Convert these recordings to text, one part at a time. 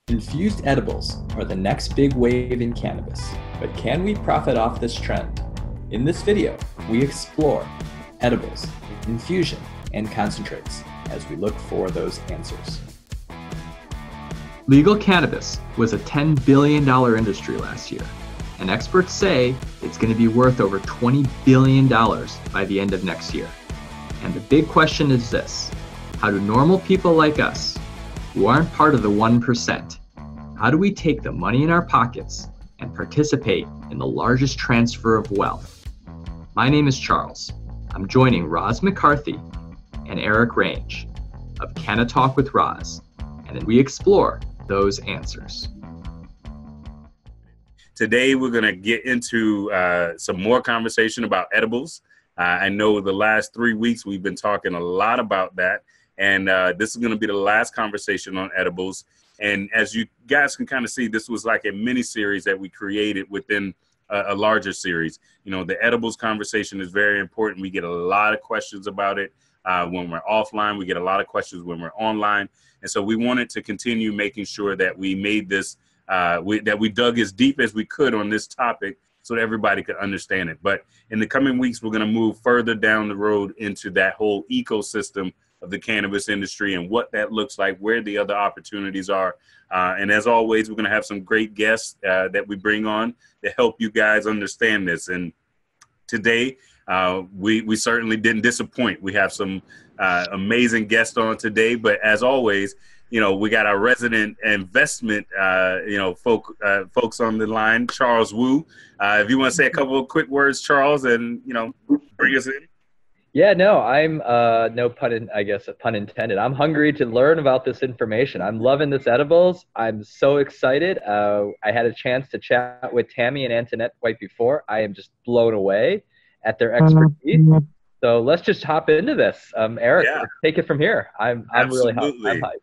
Infused edibles are the next big wave in cannabis, but can we profit off this trend? In this video, we explore edibles, infusion, and concentrates as we look for those answers. Legal cannabis was a $10 billion industry last year, and experts say it's going to be worth over $20 billion by the end of next year. And the big question is this: how do normal people like us, who aren't part of the 1%, how do we take the money in our pockets and participate in the largest transfer of wealth? My name is Charles. I'm joining Roz McCarthy and Eric Range of CannaTalk With Roz, and we explore those answers. Today, we're going to get into some more conversation about edibles. I know the last 3 weeks we've been talking a lot about that, and this is going to be the last conversation on edibles. And as you guys can kind of see, this was like a mini series that we created within a larger series. You know, the edibles conversation is very important. We get a lot of questions about it when we're offline. We get a lot of questions when we're online. And so we wanted to continue making sure that we made this, that we dug as deep as we could on this topic so that everybody could understand it. But in the coming weeks, we're going to move further down the road into that whole ecosystem of the cannabis industry and what that looks like, where the other opportunities are. And as always, we're going to have some great guests that we bring on to help you guys understand this. And today, we certainly didn't disappoint. We have some amazing guests on today, but as always, you know, we got our resident investment, folks on the line, Charles Wu. If you want to say a couple of quick words, Charles, and, you know, bring us in. Yeah, no, I'm no pun, I guess a pun intended. I'm hungry to learn about this information. I'm loving this edibles. I'm so excited. I had a chance to chat with Tammy and Antoinette right before. I am just blown away at their expertise. So let's just hop into this. Eric, let's take it from here. I'm really hyped. I'm hyped.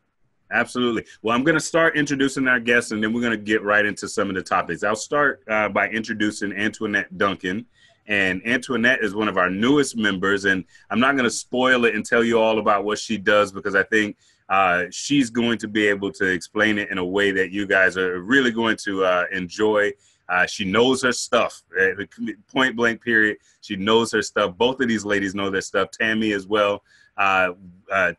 Absolutely. Well, I'm going to start introducing our guests, and then we're going to get right into some of the topics. I'll start by introducing Antoinette Duncan. And Antoinette is one of our newest members, and I'm not going to spoil it and tell you all about what she does because I think she's going to be able to explain it in a way that you guys are really going to enjoy. She knows her stuff, point blank period. She knows her stuff. Both of these ladies know their stuff. Tammy as well.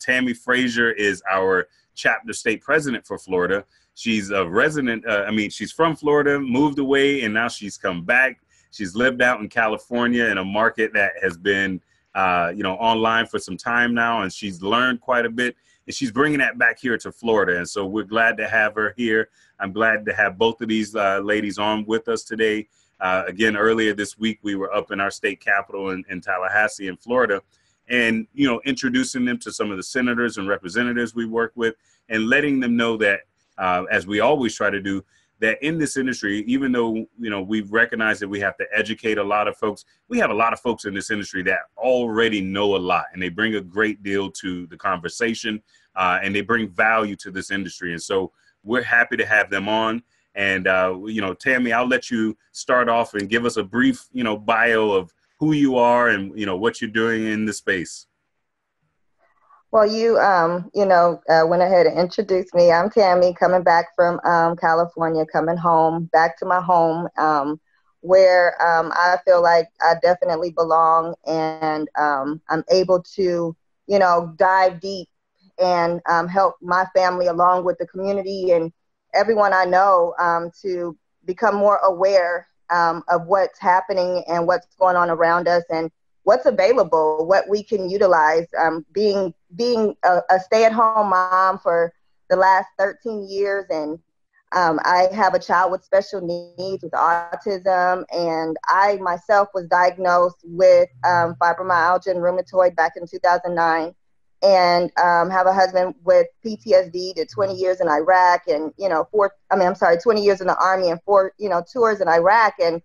Tammy Frazier is our chapter state president for Florida. She's a resident. She's from Florida, moved away, and now she's come back. She's lived out in California in a market that has been, online for some time now, and she's learned quite a bit, and she's bringing that back here to Florida. And so we're glad to have her here. I'm glad to have both of these ladies on with us today. Again, earlier this week, we were up in our state capital in Tallahassee in Florida, and, you know, introducing them to some of the senators and representatives we work with and letting them know that, as we always try to do, that in this industry, even though, you know, we've recognized that we have to educate a lot of folks, we have a lot of folks in this industry that already know a lot, and they bring a great deal to the conversation, and they bring value to this industry. And so we're happy to have them on. And, Tammy, I'll let you start off and give us a brief, bio of who you are and, what you're doing in the space. Well, you went ahead and introduced me. I'm Tammy, coming back from California, coming home, back to my home, where I feel like I definitely belong, and I'm able to, dive deep and help my family along with the community and everyone I know to become more aware of what's happening and what's going on around us and what's available, what we can utilize. Being a stay-at-home mom for the last 13 years, and I have a child with special needs, with autism, and I myself was diagnosed with fibromyalgia and rheumatoid back in 2009, and have a husband with PTSD, did 20 years in Iraq, and 20 years in the Army and 4 tours in Iraq. And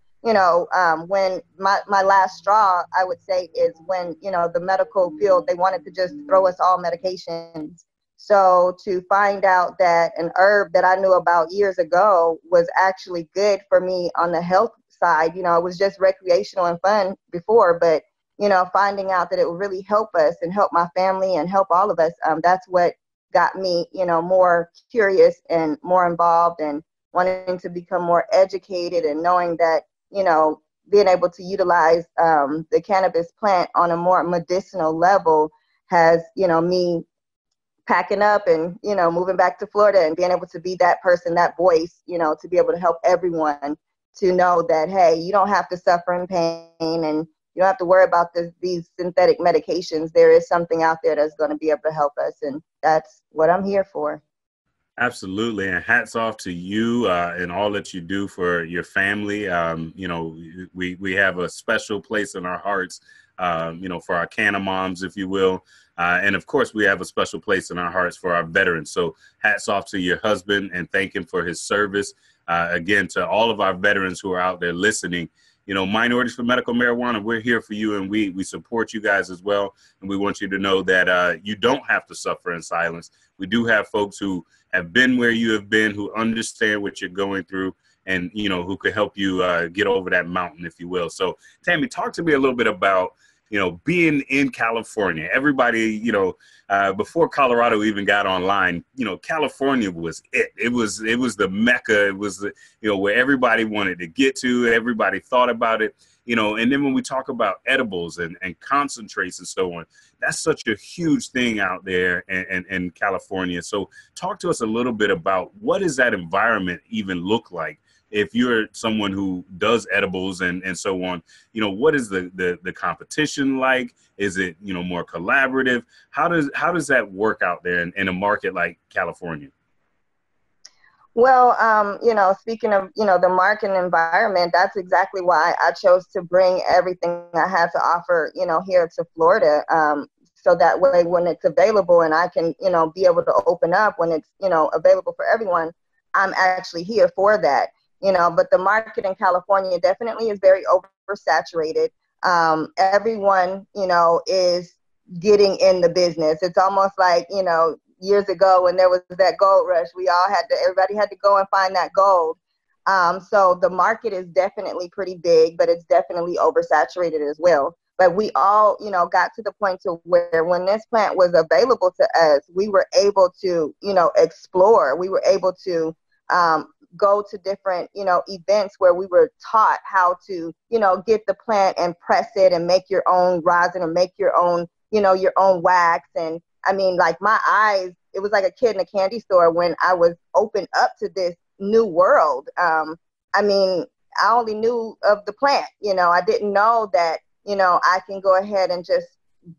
when my last straw, I would say, is when, the medical field, they wanted to just throw us all medications. So to find out that an herb that I knew about years ago was actually good for me on the health side, it was just recreational and fun before, but, finding out that it would really help us and help my family and help all of us, that's what got me, more curious and more involved and wanting to become more educated and knowing that, being able to utilize the cannabis plant on a more medicinal level has, me packing up and, moving back to Florida and being able to be that person, that voice, to be able to help everyone to know that, hey, you don't have to suffer in pain and you don't have to worry about these synthetic medications. There is something out there that's going to be able to help us. And that's what I'm here for. Absolutely. And hats off to you and all that you do for your family. We have a special place in our hearts, for our Canna moms, if you will. And of course, we have a special place in our hearts for our veterans. So hats off to your husband and thank him for his service. Again, to all of our veterans who are out there listening, Minorities for Medical Marijuana, we're here for you and we support you guys as well. And we want you to know that you don't have to suffer in silence. We do have folks who have been where you have been, who understand what you're going through and, who could help you get over that mountain, if you will. So, Tammy, talk to me a little bit about, being in California. Everybody, before Colorado even got online, California was it. It was the Mecca. It was where everybody wanted to get to. Everybody thought about it. And then when we talk about edibles and concentrates and so on, that's such a huge thing out there in California. So talk to us a little bit about what does that environment even look like? If you're someone who does edibles and so on, what is the competition like? Is it, more collaborative? How does that work out there in a market like California? Well, speaking of, the market environment, that's exactly why I chose to bring everything I have to offer, here to Florida. So that way when it's available and I can, be able to open up when it's, available for everyone, I'm actually here for that. But the market in California definitely is very oversaturated. Everyone, is getting in the business. It's almost like, years ago when there was that gold rush, everybody had to go and find that gold. So the market is definitely pretty big, but it's definitely oversaturated as well. But we all, got to the point to where when this plant was available to us, we were able to, explore. We were able to go to different, events where we were taught how to, get the plant and press it and make your own rosin or make your own, your own wax. And I mean, like my eyes, it was like a kid in a candy store when I was opened up to this new world. I mean, I only knew of the plant, I didn't know that, I can go ahead and just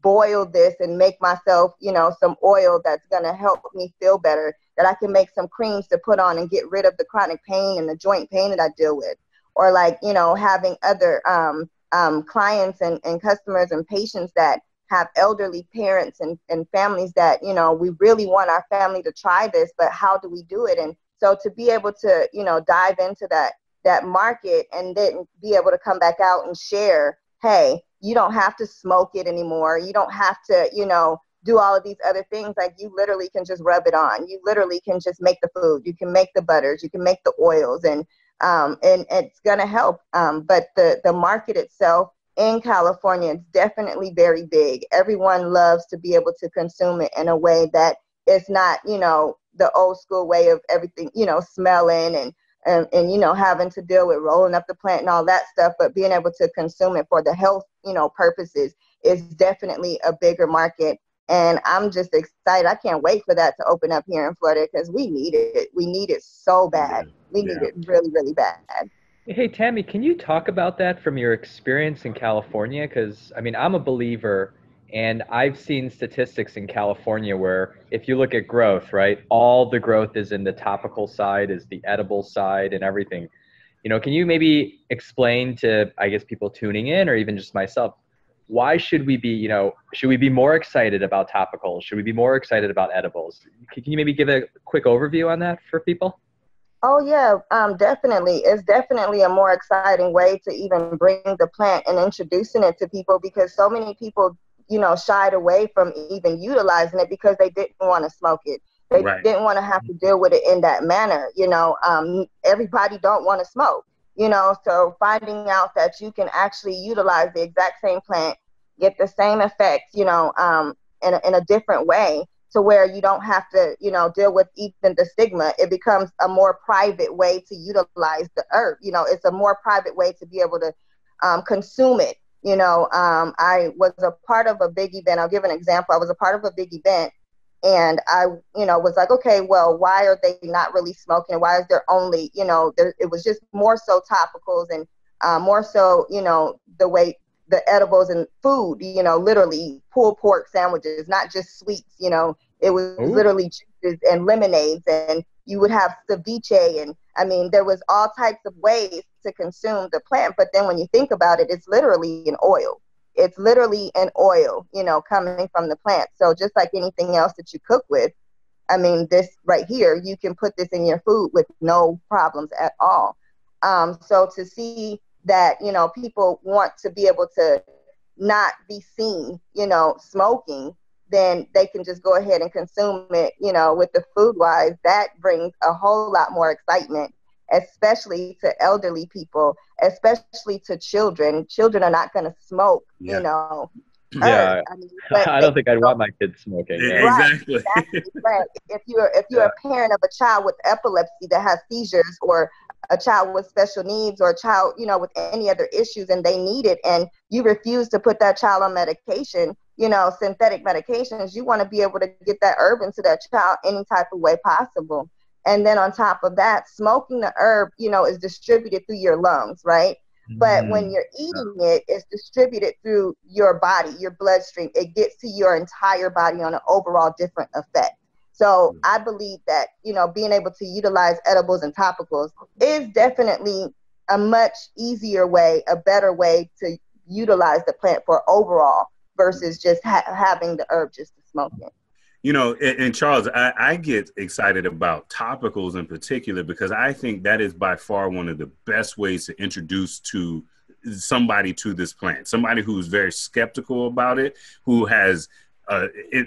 boil this and make myself, some oil that's going to help me feel better, that I can make some creams to put on and get rid of the chronic pain and the joint pain that I deal with. Or like, having other clients and customers and patients that have elderly parents and families that, we really want our family to try this, but how do we do it? And so to be able to, dive into that market and then be able to come back out and share, hey, you don't have to smoke it anymore. You don't have to, do all of these other things. Like you literally can just rub it on. You literally can just make the food. You can make the butters. You can make the oils, and it's gonna help. But the market itself in California, it's definitely very big. Everyone loves to be able to consume it in a way that it's not, the old school way of everything, smelling and having to deal with rolling up the plant and all that stuff, but being able to consume it for the health, purposes is definitely a bigger market. And I'm just excited. I can't wait for that to open up here in Florida because we need it. We need it so bad. We need it really, really bad. Hey, Tammy, can you talk about that from your experience in California? Because, I mean, I'm a believer, and I've seen statistics in California where if you look at growth, right, all the growth is in the topical side, is the edible side and everything. Can you maybe explain to, I guess, people tuning in or even just myself, why should we be, should we be more excited about topicals? Should we be more excited about edibles? Can you maybe give a quick overview on that for people? Oh, yeah, definitely. It's definitely a more exciting way to even bring the plant and introducing it to people, because so many people, shied away from even utilizing it because they didn't want to smoke it. They didn't want to have to deal with it in that manner. Everybody don't want to smoke, so finding out that you can actually utilize the exact same plant, get the same effect, in a different way. to where you don't have to, you know, deal with even the stigma. It becomes a more private way to utilize the herb. You know, it's a more private way to be able to consume it. You know, I was a part of a big event. I'll give an example. I was a part of a big event, and I, you know, was like, okay, well, why are they not really smoking? Why is there only, you know, it was just more so topicals and more so, you know, the way the edibles and food, you know, literally pulled pork sandwiches, not just sweets, you know, it was literally juices and lemonades, and you would have ceviche, and I mean, there was all types of ways to consume the plant. But then when you think about it, it's literally an oil. It's literally an oil, you know, coming from the plant. So just like anything else that you cook with, I mean, this right here, you can put this in your food with no problems at all. So to see that, you know, people want to be able to not be seen, you know, smoking, then they can just go ahead and consume it, you know, with the food wise. That brings a whole lot more excitement, especially to elderly people, especially to children. Children are not going to smoke, you know. Yeah, I mean, I don't think I'd want my kids smoking. Yeah. Exactly. Right, exactly. Right. If you're a parent of a child with epilepsy that has seizures, or a child with special needs, or a child, you know, with any other issues, and they need it, and you refuse to put that child on medication, you know, synthetic medications, you want to be able to get that herb into that child any type of way possible. And then on top of that, smoking the herb, you know, is distributed through your lungs, right? But when you're eating it, it's distributed through your body, your bloodstream. It gets to your entire body on an overall different effect. So I believe that, you know, being able to utilize edibles and topicals is definitely a much easier way, a better way to utilize the plant for overall versus just having the herb just to smoke it. You know, and Charles, I get excited about topicals in particular because I think that is by far one of the best ways to introduce to somebody to this plant, somebody who's very skeptical about it, who has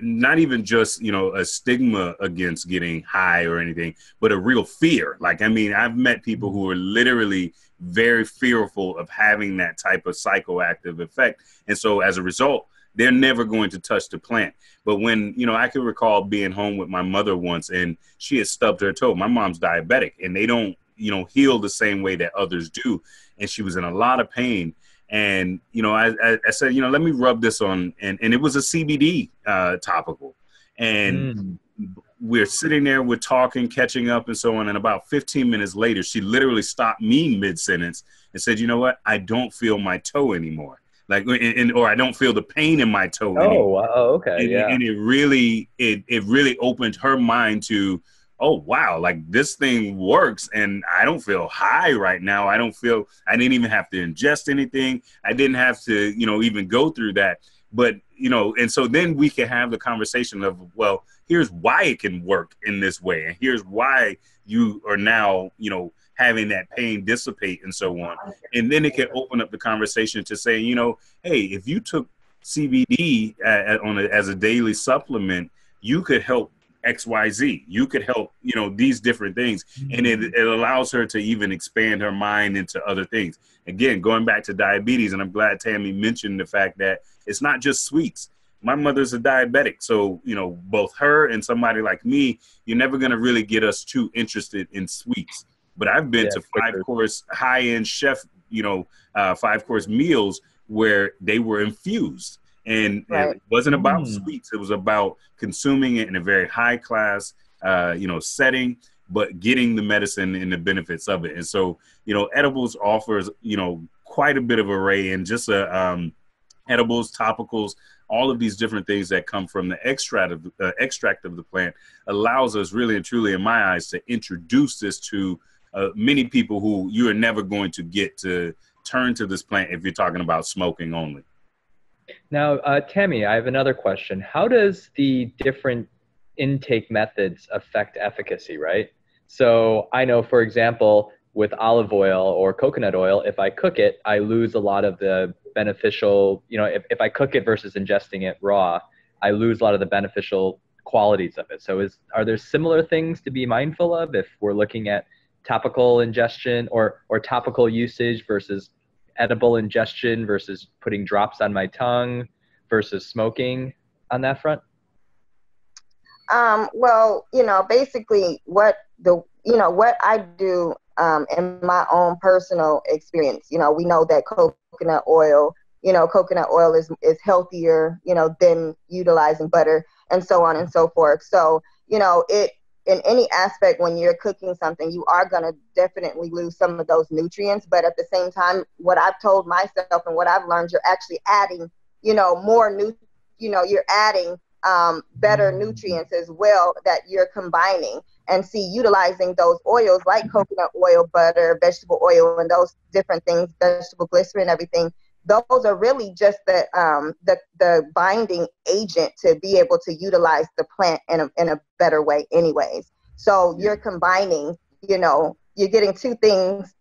not even just, you know, a stigma against getting high or anything, but a real fear. Like, I mean, I've met people who are literally very fearful of having that type of psychoactive effect. And so as a result, they're never going to touch the plant. But when, you know, I can recall being home with my mother once, and she had stubbed her toe. My mom's diabetic, and they don't, you know, heal the same way that others do. And she was in a lot of pain. And, you know, I said, you know, let me rub this on. And it was a CBD topical. And we're sitting there, we're talking, catching up and so on. And about 15 minutes later, she literally stopped me mid-sentence and said, you know what? I don't feel my toe anymore. Like, or I don't feel the pain in my toe anymore. Oh, okay, And it really opened her mind to, oh, wow, like this thing works, and I don't feel high right now. I didn't even have to ingest anything. I didn't have to, you know, even go through that. But, you know, and so then we can have the conversation of, well, here's why it can work in this way, and here's why you are now, you know, having that pain dissipate and so on. And then it can open up the conversation to say, you know, hey, if you took CBD as a daily supplement, you could help XYZ. You could help, you know, these different things. And it allows her to even expand her mind into other things. Again, going back to diabetes, and I'm glad Tammy mentioned the fact that it's not just sweets. My mother's a diabetic. So, you know, both her and somebody like me, you're never going to really get us too interested in sweets. But I've been to 5-course high-end chef, you know, 5-course meals where they were infused. And it wasn't about sweets. It was about consuming it in a very high class, you know, setting, but getting the medicine and the benefits of it. And so, you know, edibles offers, you know, quite a bit of array, and just edibles, topicals, all of these different things that come from the extract of the plant allows us really and truly, in my eyes, to introduce this to many people who you are never going to get to turn to this plant if you're talking about smoking only. Now, Tammy, I have another question. How does the different intake methods affect efficacy, right? So I know, for example, with olive oil or coconut oil, if I cook it, I lose a lot of the beneficial, you know, if I cook it versus ingesting it raw, I lose a lot of the beneficial qualities of it. So are there similar things to be mindful of if we're looking at topical ingestion or topical usage versus edible ingestion versus putting drops on my tongue versus smoking on that front? Well, basically what I do in my own personal experience, we know that coconut oil is healthier, than utilizing butter and so on and so forth. So, it in any aspect when you're cooking something, you are going to definitely lose some of those nutrients. But at the same time, what I've told myself and what I've learned, you're actually adding, you're adding better nutrients as well that you're combining, and utilizing those oils like coconut oil, butter, vegetable oil, and those different things, vegetable glycerin, everything. Those are really just the binding agent to be able to utilize the plant in a better way anyways. So you're combining, you're getting two things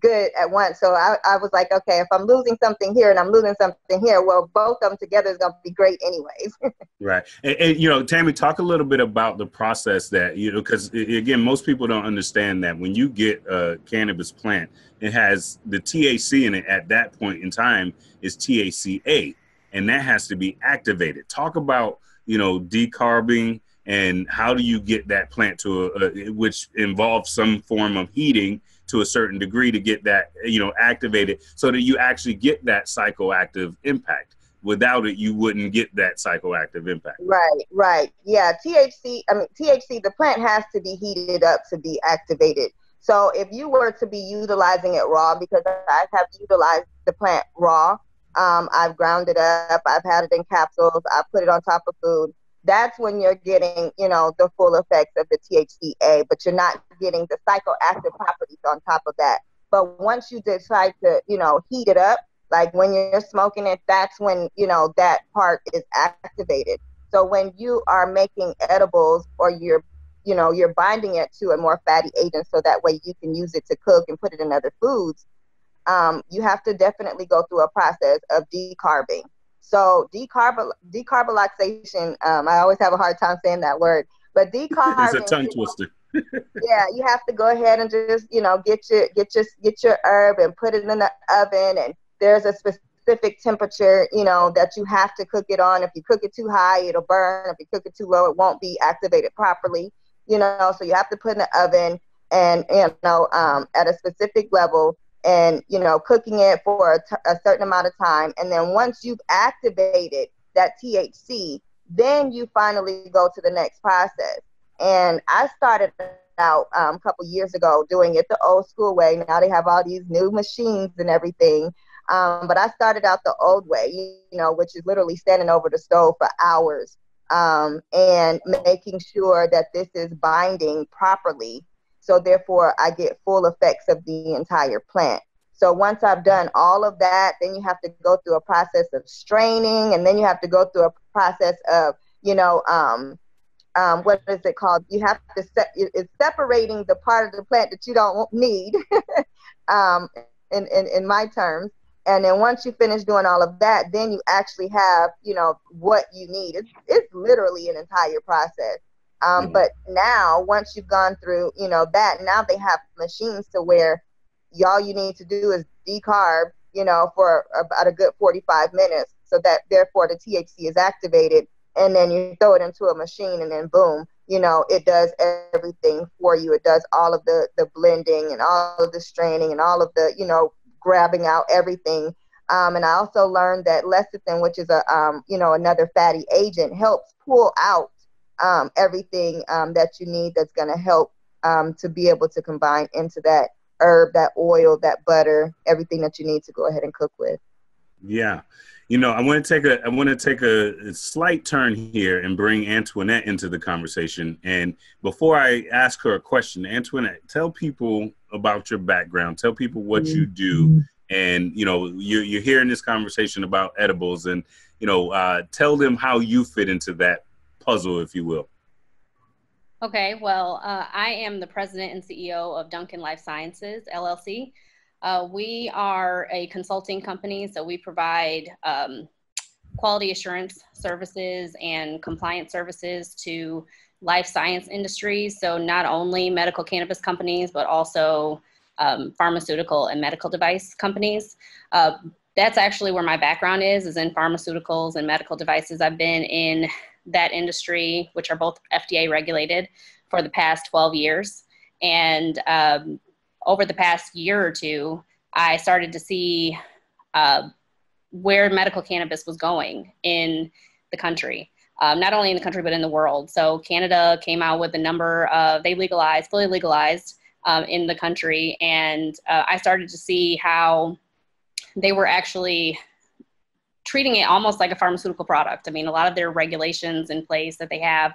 good at once. So I was like, okay, if I'm losing something here and I'm losing something here, well, both of them together is going to be great anyways. Right. And Tammy, talk a little bit about the process that, because again, most people don't understand that when you get a cannabis plant, it has the THC in it at that point in time is THCA, and that has to be activated. Talk about, decarbing and how do you get that plant to which involves some form of heating to a certain degree to get that, activated so that you actually get that psychoactive impact. Without it, you wouldn't get that psychoactive impact. Right. Yeah, THC, the plant has to be heated up to be activated. So if you were to be utilizing it raw, because I have utilized the plant raw, I've ground it up, I've had it in capsules, I put it on top of food. That's when you're getting, the full effects of the THCA, but you're not getting the psychoactive properties on top of that. But once you decide to, heat it up, like when you're smoking it, that's when, that part is activated. So when you are making edibles or you're binding it to a more fatty agent so that way you can use it to cook and put it in other foods, you have to definitely go through a process of decarbing. So decarburization, I always have a hard time saying that word, but decarbing. It's a tongue twister. Yeah, you have to go ahead and just, get your herb and put it in the oven, and there's a specific temperature, that you have to cook it on. If you cook it too high, it'll burn. If you cook it too low, it won't be activated properly, so you have to put in the oven and, at a specific level and, cooking it for a certain amount of time. And then once you've activated that THC, then you finally go to the next process. And I started out a couple years ago doing it the old school way. Now they have all these new machines and everything. But I started out the old way, which is literally standing over the stove for hours and making sure that this is binding properly. So therefore, I get full effects of the entire plant. So once I've done all of that, then you have to go through a process of straining, and then you have to go through a process of, what is it called? You have to it's separating the part of the plant that you don't need, in my terms. And then once you finish doing all of that, then you actually have, what you need. It's literally an entire process. But now, once you've gone through, that, now they have machines to where all you need to do is decarb, for about a good 45 minutes. So that therefore the THC is activated, and then you throw it into a machine, and then boom, it does everything for you. It does all of the blending and all of the straining and all of the, grabbing out everything. And I also learned that lecithin, which is another fatty agent, helps pull out everything that you need that's going to help to be able to combine into that herb, that oil, that butter, everything that you need to go ahead and cook with. Yeah. I want to take a slight turn here and bring Antoinette into the conversation. And before I ask her a question, Antoinette, tell people about your background. Tell people what you do. And, you're hearing this conversation about edibles, and, tell them how you fit into that puzzle, if you will. Okay, well, I am the president and CEO of Duncan Life Sciences, LLC. We are a consulting company, so we provide quality assurance services and compliance services to life science industries. So not only medical cannabis companies, but also pharmaceutical and medical device companies. That's actually where my background is in pharmaceuticals and medical devices. I've been in that industry, which are both FDA regulated, for the past 12 years. And over the past year or two, I started to see where medical cannabis was going in the country. Not only in the country, but in the world. So Canada came out with a number of, they legalized, fully legalized in the country. And I started to see how they were actually treating it almost like a pharmaceutical product. I mean, a lot of their regulations in place that they have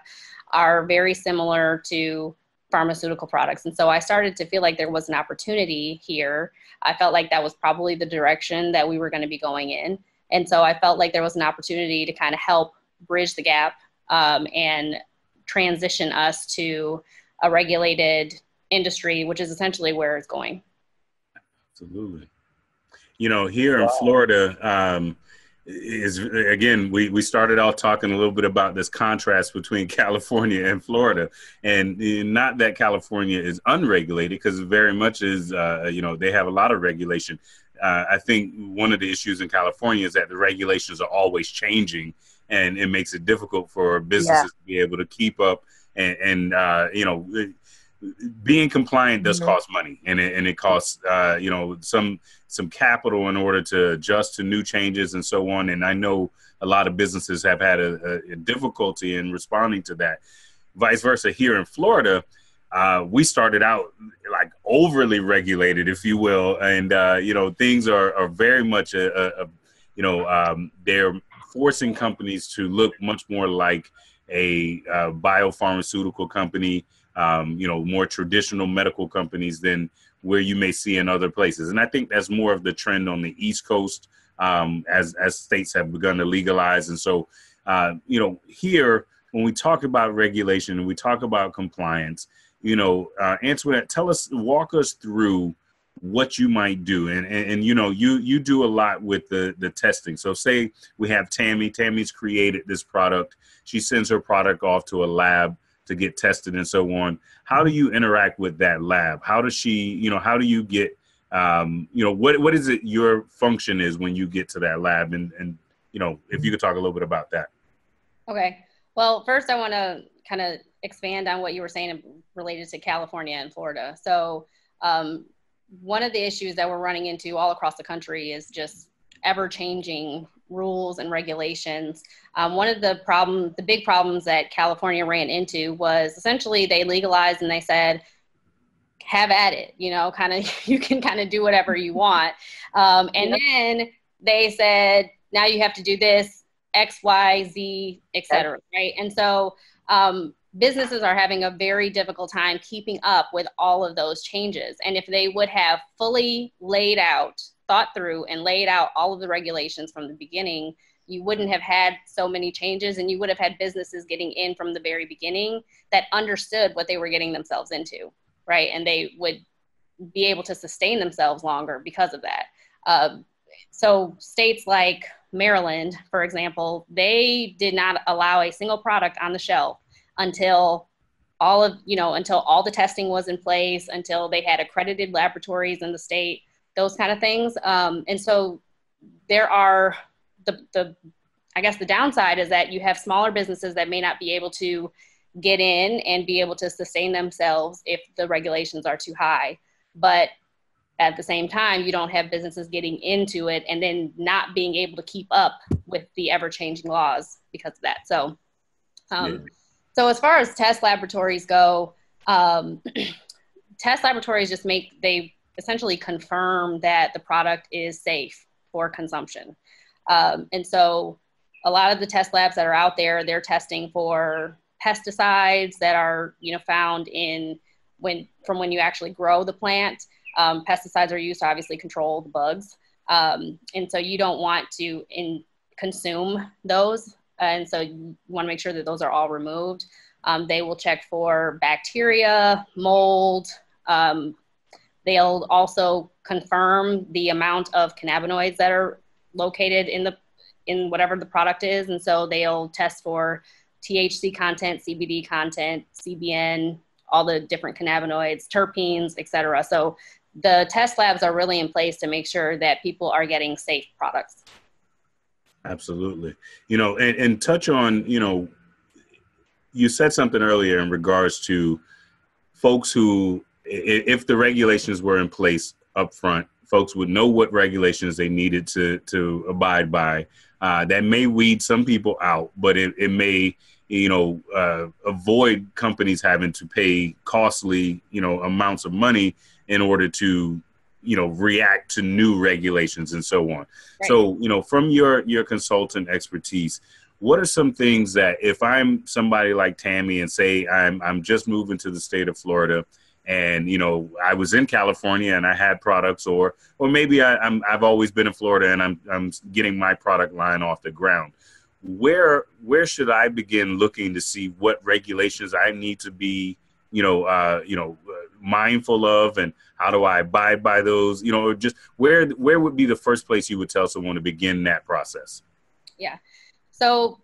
are very similar to pharmaceutical products. And so I started to feel like there was an opportunity here. I felt like that was probably the direction that we were going to be going in. And so I felt like there was an opportunity to kind of help bridge the gap and transition us to a regulated industry, which is essentially where it's going. Absolutely. You know, here in Florida, is again, we started out talking a little bit about this contrast between California and Florida, and not that California is unregulated, because it very much is, you know, they have a lot of regulation. I think one of the issues in California is that the regulations are always changing, and it makes it difficult for businesses to be able to keep up. And you know, being compliant does cost money, and it costs you know, some capital in order to adjust to new changes and so on. And I know a lot of businesses have had a difficulty in responding to that. Vice versa, here in Florida, we started out like overly regulated, if you will, and you know, things are very much you know, they're forcing companies to look much more like a biopharmaceutical company, you know, more traditional medical companies than where you may see in other places. And I think that's more of the trend on the East Coast, as states have begun to legalize. And so, you know, here, when we talk about regulation and we talk about compliance, you know, Antoinette, walk us through what you might do. And you know, you do a lot with the testing. So say we have Tammy. Tammy's created this product. She sends her product off to a lab to get tested and so on. How do you interact with that lab? How does she, you know, how do you get, you know, what is it your function is when you get to that lab? And you know, if you could talk a little bit about that. Okay. Well, first I want to kind of expand on what you were saying related to California and Florida. So one of the issues that we're running into all across the country is just ever-changing rules and regulations. One of the big problems that California ran into was essentially they legalized and they said, have at it, you know, kind of, you can kind of do whatever you want. And then they said, now you have to do this, X, Y, Z, et cetera, right? And so businesses are having a very difficult time keeping up with all of those changes. And if they would have fully thought through and laid out all of the regulations from the beginning, you wouldn't have had so many changes, and you would have had businesses getting in from the very beginning that understood what they were getting themselves into, right? And they would be able to sustain themselves longer because of that. So states like Maryland, for example, they did not allow a single product on the shelf until all the testing was in place, until they had accredited laboratories in the state, those kind of things. And so there are I guess the downside is that you have smaller businesses that may not be able to get in and be able to sustain themselves if the regulations are too high. But at the same time, you don't have businesses getting into it and then not being able to keep up with the ever-changing laws because of that. So, so as far as test laboratories go, test laboratories they essentially confirm that the product is safe for consumption. And so a lot of the test labs that are out there, they're testing for pesticides that are, you know, found from when you actually grow the plant. Pesticides are used to obviously control the bugs. And so you don't want to consume those. And so you want to make sure that those are all removed. They will check for bacteria, mold. They'll also confirm the amount of cannabinoids that are located in whatever the product is. And so they'll test for THC content, CBD content, CBN, all the different cannabinoids, terpenes, et cetera. So the test labs are really in place to make sure that people are getting safe products. Absolutely. You know, and touch on, you know, you said something earlier in regards to folks who, if the regulations were in place up front, folks would know what regulations they needed to abide by. That may weed some people out, but it may, avoid companies having to pay costly, amounts of money in order to, react to new regulations and so on. Right. So, from your consultant expertise, what are some things that if I'm somebody like Tammy and say I'm just moving to the state of Florida and, I was in California and I had products or maybe I've always been in Florida and I'm getting my product line off the ground. Where should I begin looking to see what regulations I need to be, mindful of, and how do I abide by those, just where would be the first place you would tell someone to begin that process? Yeah. So,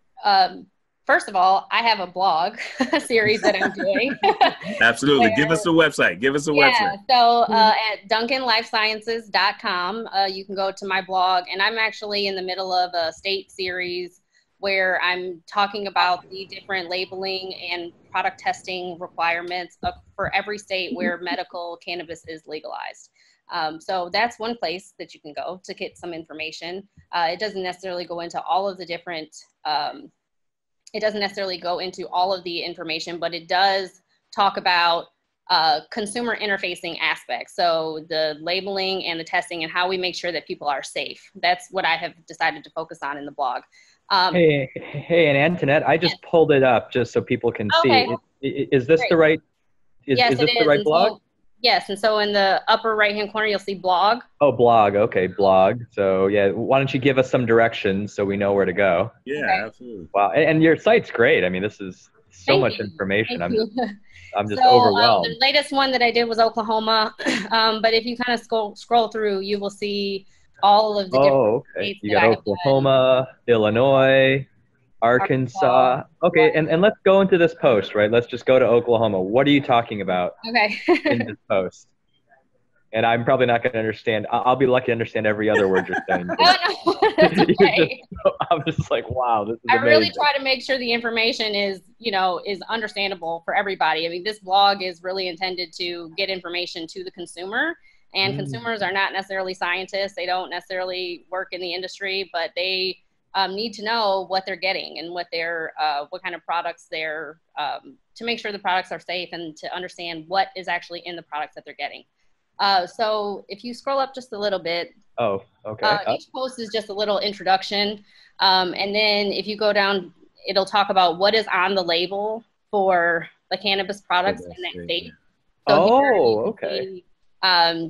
first of all, I have a blog series that I'm doing. Absolutely. Give us a website. Website. So at DuncanLifeSciences.com, you can go to my blog, and I'm actually in the middle of a state series where I'm talking about the different labeling and product testing requirements for every state where medical cannabis is legalized. So that's one place that you can go to get some information. It doesn't necessarily go into all of the different, it doesn't necessarily go into all of the information, but it does talk about consumer interfacing aspects. So the labeling and the testing and how we make sure that people are safe. That's what I have decided to focus on in the blog. Hey, and Antoinette, I just pulled it up just so people can see. Is this the right? Is this the right blog? So, yes, and so in the upper right-hand corner, you'll see blog. Oh, blog. Okay, blog. So yeah, why don't you give us some directions so we know where to go? Yeah, absolutely. Wow, and your site's great. I mean, this is so much information. I'm just overwhelmed. The latest one that I did was Oklahoma, but if you kind of scroll through, you will see all of the different states. You got Oklahoma, Illinois, Arkansas. Okay, and let's go into this post, right? Let's just go to Oklahoma. What are you talking about in this post? And I'm probably not going to understand. I'll be lucky to understand every other word you're saying. Okay. I'm just like, wow, this is amazing. I really try to make sure the information is understandable for everybody. I mean, this blog is really intended to get information to the consumer. And consumers are not necessarily scientists. They don't necessarily work in the industry, but they need to know what they're getting and what kind of products they're, to make sure the products are safe and to understand what is actually in the products that they're getting. So if you scroll up just a little bit, each post is just a little introduction. And then if you go down, it'll talk about what is on the label for the cannabis products in that state. So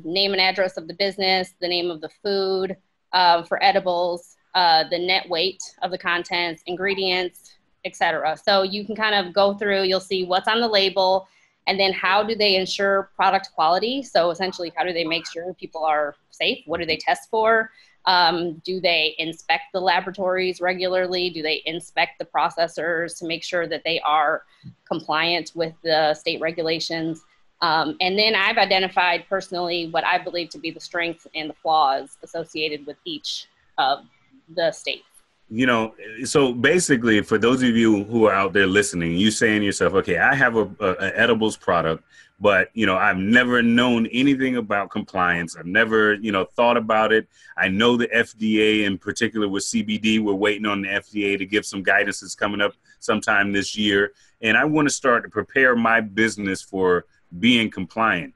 name and address of the business, the name of the food for edibles, the net weight of the contents, ingredients, etc. So you can kind of go through, you'll see what's on the label, and then how do they ensure product quality? So essentially, how do they make sure people are safe? What do they test for? Do they inspect the laboratories regularly? Do they inspect the processors to make sure that they are compliant with the state regulations? And then I've identified personally what I believe to be the strengths and the flaws associated with each of the states. So basically, for those of you who are out there listening, you saying to yourself, okay, I have an edibles product, but, I've never known anything about compliance. I've never, thought about it. I know the FDA, in particular with CBD, we're waiting on the FDA to give some guidance that's coming up sometime this year. And I want to start to prepare my business for being compliant.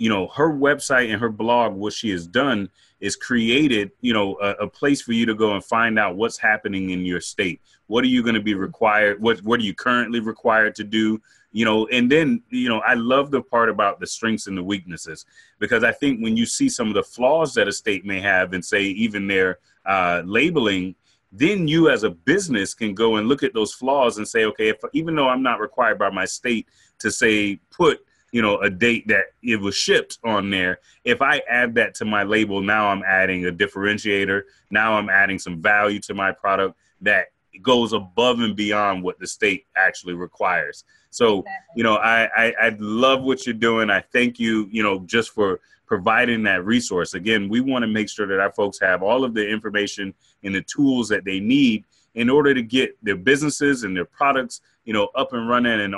Her website and her blog, what she has done is created, a place for you to go and find out what's happening in your state. What are you going to be required? What are you currently required to do? And then, I love the part about the strengths and the weaknesses, because I think when you see some of the flaws that a state may have and say even their labeling, then you as a business can go and look at those flaws and say, okay, even though I'm not required by my state to say, put a date that it was shipped on there, if I add that to my label, now I'm adding a differentiator. Now I'm adding some value to my product that goes above and beyond what the state actually requires. So, I love what you're doing. I thank you, just for providing that resource. Again, we want to make sure that our folks have all of the information and the tools that they need in order to get their businesses and their products, up and running and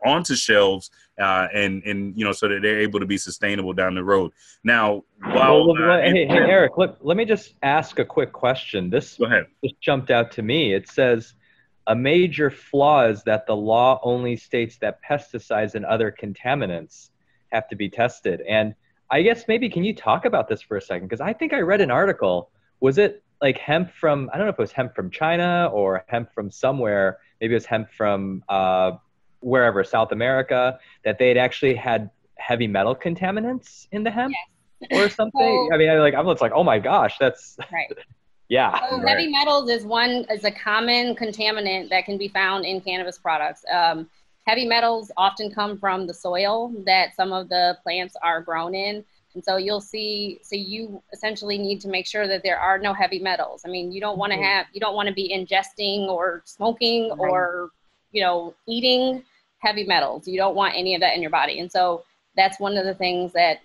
onto shelves, and so that they're able to be sustainable down the road. Now, hey Eric, let me just ask a quick question. This go ahead. Just jumped out to me. It says a major flaw is that the law only states that pesticides and other contaminants have to be tested. And I guess maybe can you talk about this for a second? Because I think I read an article. Was it like hemp from, I don't know if it was hemp from China or hemp from somewhere, maybe it was hemp from wherever, South America, that they had actually had heavy metal contaminants in the hemp or something? So, I mean, I'm just like, oh my gosh, that's right. Yeah. So heavy metals is a common contaminant that can be found in cannabis products. Heavy metals often come from the soil that some of the plants are grown in. And so you essentially need to make sure that there are no heavy metals. I mean, you don't want to be ingesting or smoking or, eating heavy metals. You don't want any of that in your body. And so that's one of the things that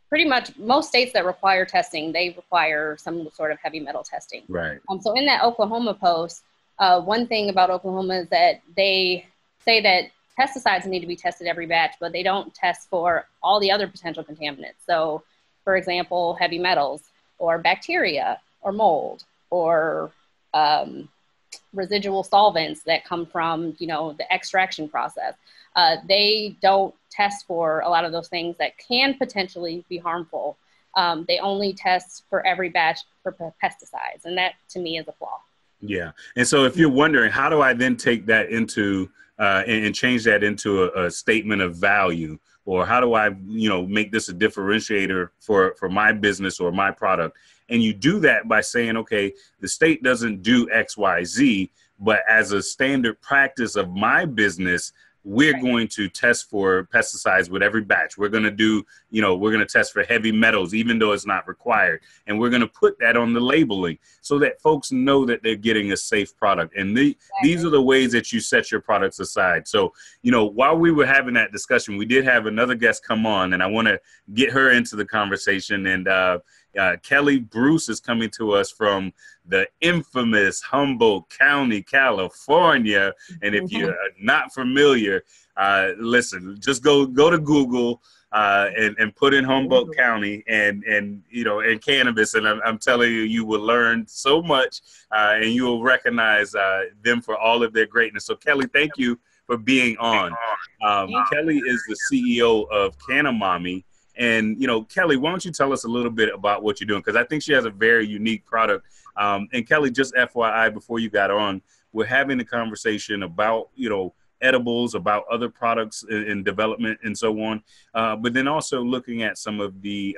pretty much most states that require testing, they require some sort of heavy metal testing. Right. So in that Oklahoma post, one thing about Oklahoma is that they say that pesticides need to be tested every batch, but they don't test for all the other potential contaminants. So, for example, heavy metals or bacteria or mold or residual solvents that come from, the extraction process. They don't test for a lot of those things that can potentially be harmful. They only test for every batch for pesticides, and that to me is a flaw. Yeah. And so if you're wondering, how do I then take that into and change that into a statement of value, or how do I, make this a differentiator for my business or my product? And you do that by saying, okay, the state doesn't do X, Y, Z, but as a standard practice of my business, we're going to test for pesticides with every batch. We're going to do, we're going to test for heavy metals, even though it's not required. And we're going to put that on the labeling so that folks know that they're getting a safe product. And these are the ways that you set your products aside. So, while we were having that discussion, we did have another guest come on, and I want to get her into the conversation. And Kelly Bruce is coming to us from the infamous Humboldt County, California. And if you're not familiar, listen, just go to Google and put in Humboldt County and cannabis. And I'm telling you, you will learn so much and you will recognize them for all of their greatness. So Kelly, thank you for being on. Kelly is the CEO of Cannamami. And, Kelly, why don't you tell us a little bit about what you're doing? Because I think she has a very unique product. And Kelly, just FYI, before you got on, we're having a conversation about, edibles, about other products in development and so on. But then also looking at some of the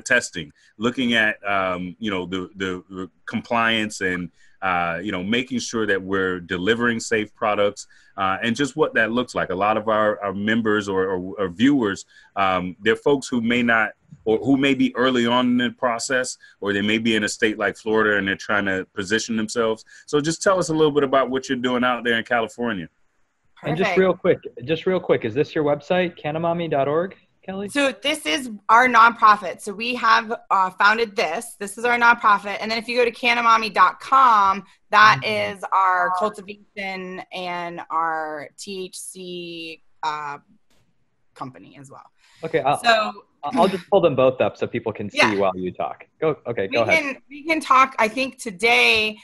testing, looking at, the compliance and, making sure that we're delivering safe products and just what that looks like. A lot of our members or viewers, they're folks who may not, or who may be early on in the process, or they may be in a state like Florida and they're trying to position themselves. So just tell us a little bit about what you're doing out there in California. Perfect. And just real quick, is this your website, cannamami.org? Kelly? So this is our nonprofit. So we have founded this. This is our nonprofit. And then if you go to cannamami.com, that is our cultivation and our THC company as well. Okay. I'll just pull them both up so people can see while you talk. Go ahead. We can talk. I think today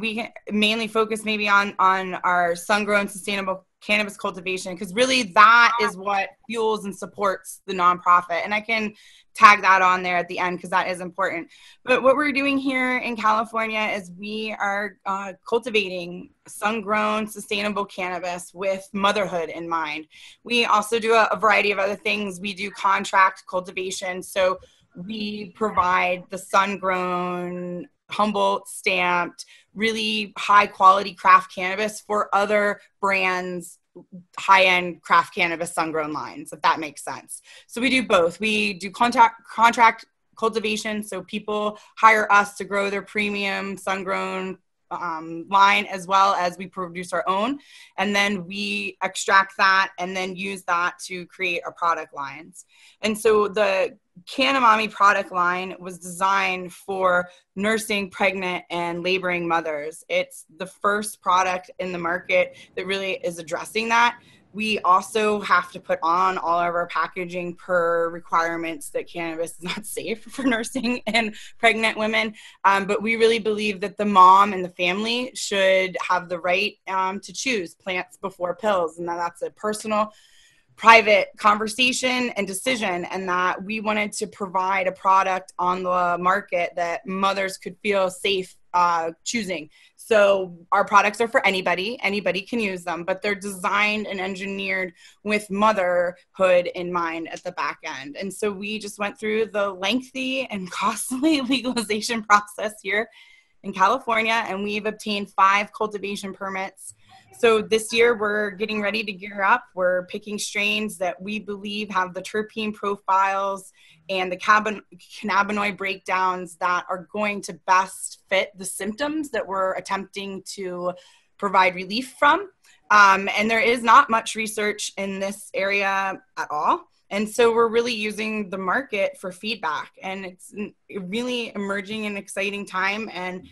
we can mainly focus maybe on our sun-grown sustainable cannabis cultivation, because really that is what fuels and supports the nonprofit. And I can tag that on there at the end because that is important. But what we're doing here in California is we are cultivating sun-grown sustainable cannabis with motherhood in mind. We also do a variety of other things. We do contract cultivation. So we provide the sun-grown, Humboldt stamped, really high quality craft cannabis for other brands, high-end craft cannabis sun-grown lines, if that makes sense. So we do both. We do contract cultivation, so people hire us to grow their premium sun-grown line, as well as we produce our own, and then we extract that and then use that to create our product lines. And so the Cannamami product line was designed for nursing, pregnant, and laboring mothers. It's the first product in the market that really is addressing that. We also have to put on all of our packaging per requirements that cannabis is not safe for nursing and pregnant women. But we really believe that the mom and the family should have the right to choose plants before pills. And that's a personal, private conversation and decision, and that we wanted to provide a product on the market that mothers could feel safe choosing. So our products are for anybody can use them, but they're designed and engineered with motherhood in mind at the back end. And so we just went through the lengthy and costly legalization process here in California, and we've obtained 5 cultivation permits. So this year we're getting ready to gear up. We're picking strains that we believe have the terpene profiles and the cannabinoid breakdowns that are going to best fit the symptoms that we're attempting to provide relief from. And there is not much research in this area at all. And so we're really using the market for feedback, and it's a really emerging and exciting time. And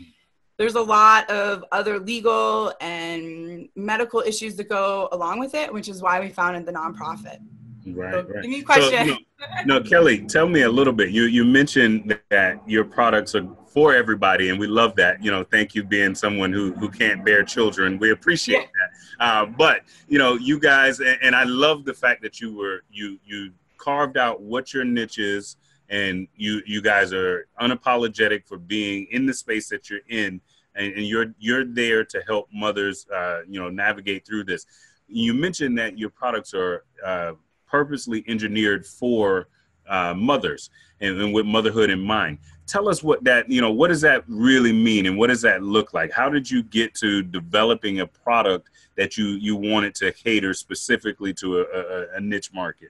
there's a lot of other legal and medical issues that go along with it, which is why we founded the nonprofit. Right, so right. Give me a question. So, no, Kelly, tell me a little bit. You mentioned that your products are for everybody, and we love that. Thank you being someone who can't bear children. We appreciate that. But you guys, and I love the fact that you carved out what your niche is. And you guys are unapologetic for being in the space that you're in, and you're there to help mothers, navigate through this. You mentioned that your products are purposely engineered for mothers and with motherhood in mind. Tell us what that, what does that really mean, and what does that look like? How did you get to developing a product that you wanted to cater specifically to a niche market?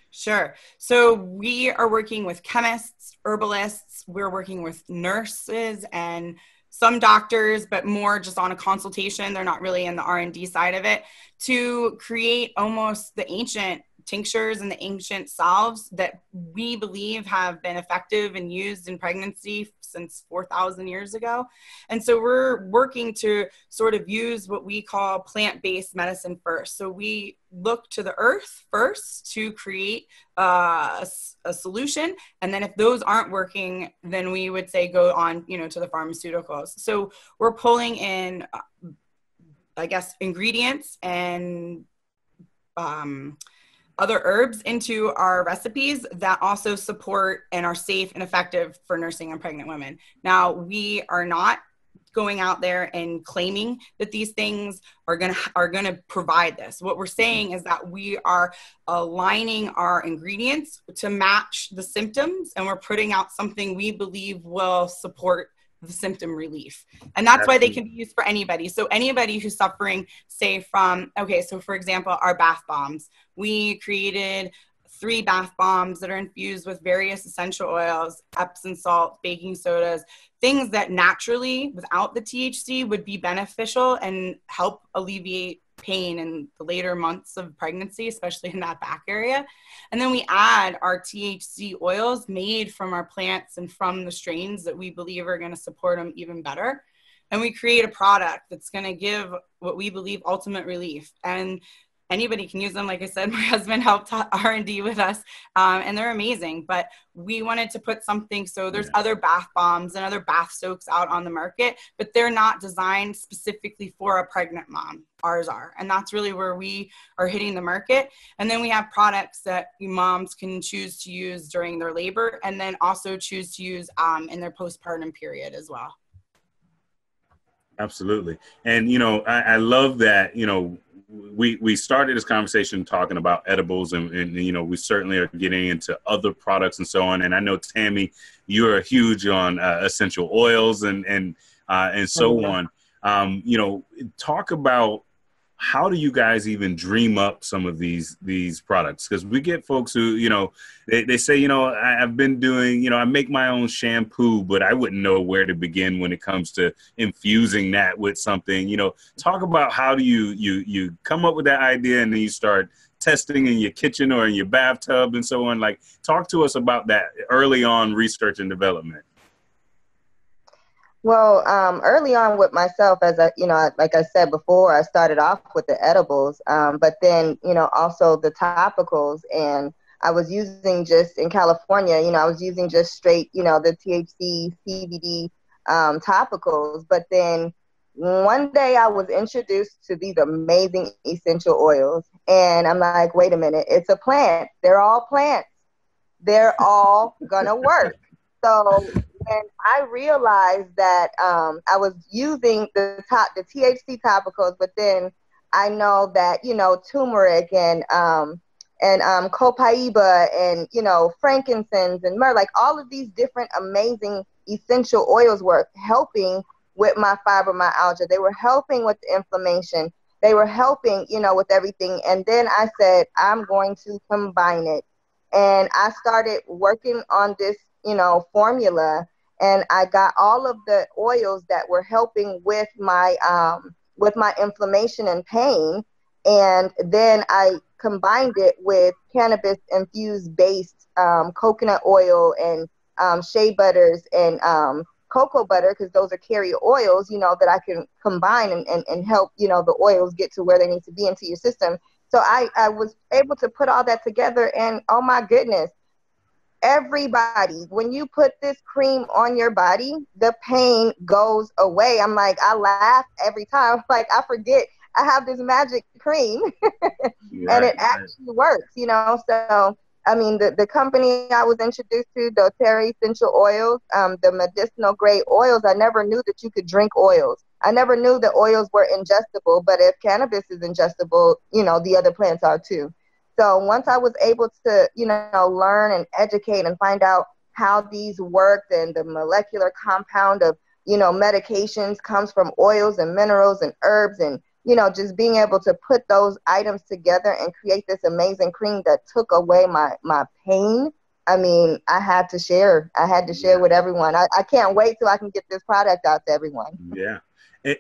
Sure. So we are working with chemists, herbalists, we're working with nurses and some doctors, but more just on a consultation. They're not really in the R&D side of it, to create almost the ancient tinctures and the ancient salves that we believe have been effective and used in pregnancy since 4,000 years ago. And so we're working to sort of use what we call plant-based medicine first. So we look to the earth first to create a solution. And then if those aren't working, then we would say go on, to the pharmaceuticals. So we're pulling in, ingredients and other herbs into our recipes that also support and are safe and effective for nursing and pregnant women. Now, we are not going out there and claiming that these things are gonna provide this. What we're saying is that we are aligning our ingredients to match the symptoms, and we're putting out something we believe will support the symptom relief. And that's why they can be used for anybody. So anybody who's suffering, say from, so for example, our bath bombs, we created 3 bath bombs that are infused with various essential oils, Epsom salt, baking sodas, things that naturally, without the THC, would be beneficial and help alleviate pain in the later months of pregnancy, especially in that back area. And then we add our THC oils made from our plants and from the strains that we believe are going to support them even better. And we create a product that's going to give what we believe ultimate relief. And anybody can use them. Like I said, my husband helped R&D with us, and they're amazing. But we wanted to put something, so there's other bath bombs and other bath soaks out on the market, but they're not designed specifically for a pregnant mom. Ours are. And that's really where we are hitting the market. And then we have products that moms can choose to use during their labor, and then also choose to use in their postpartum period as well. Absolutely. And, I love that, we started this conversation talking about edibles, and we certainly are getting into other products and so on. And I know, Tammy, you're huge on essential oils and so on. Talk about how do you guys even dream up some of these products? Because we get folks who, you know, they say, you know, I've been doing, you know, I make my own shampoo, but I wouldn't know where to begin when it comes to infusing that with something. You know, talk about how do you come up with that idea and then you start testing in your kitchen or in your bathtub and so on. Like, talk to us about that early on research and development. Well, early on with myself, as I, like I said before, I started off with the edibles, but then, also the topicals, and I was using just in California, I was using just straight, the THC, CBD topicals. But then one day I was introduced to these amazing essential oils, and I'm like, wait a minute, it's a plant. They're all plants. They're all gonna work. So when I realized that I was using the THC topicals, but then I know that turmeric and copaiba and frankincense and myrrh, like all of these different amazing essential oils were helping with my fibromyalgia. They were helping with the inflammation. They were helping with everything. And then I said, I'm going to combine it. And I started working on this formula, and I got all of the oils that were helping with my inflammation and pain. And then I combined it with cannabis infused based coconut oil and shea butters and cocoa butter, because those are carrier oils, that I can combine and help, the oils get to where they need to be into your system. So I was able to put all that together, and oh my goodness, everybody, when you put this cream on your body, the pain goes away. I'm like, I laugh every time. Like, I forget I have this magic cream and it actually works, So, I mean, the company I was introduced to, doTERRA essential oils, the medicinal grade oils, I never knew that you could drink oils. I never knew that oils were ingestible, but if cannabis is ingestible, the other plants are too. So once I was able to, learn and educate and find out how these worked, and the molecular compound of, medications comes from oils and minerals and herbs, and, just being able to put those items together and create this amazing cream that took away my pain. I mean, I had to share. I had to share with everyone. I can't wait till I can get this product out to everyone. Yeah.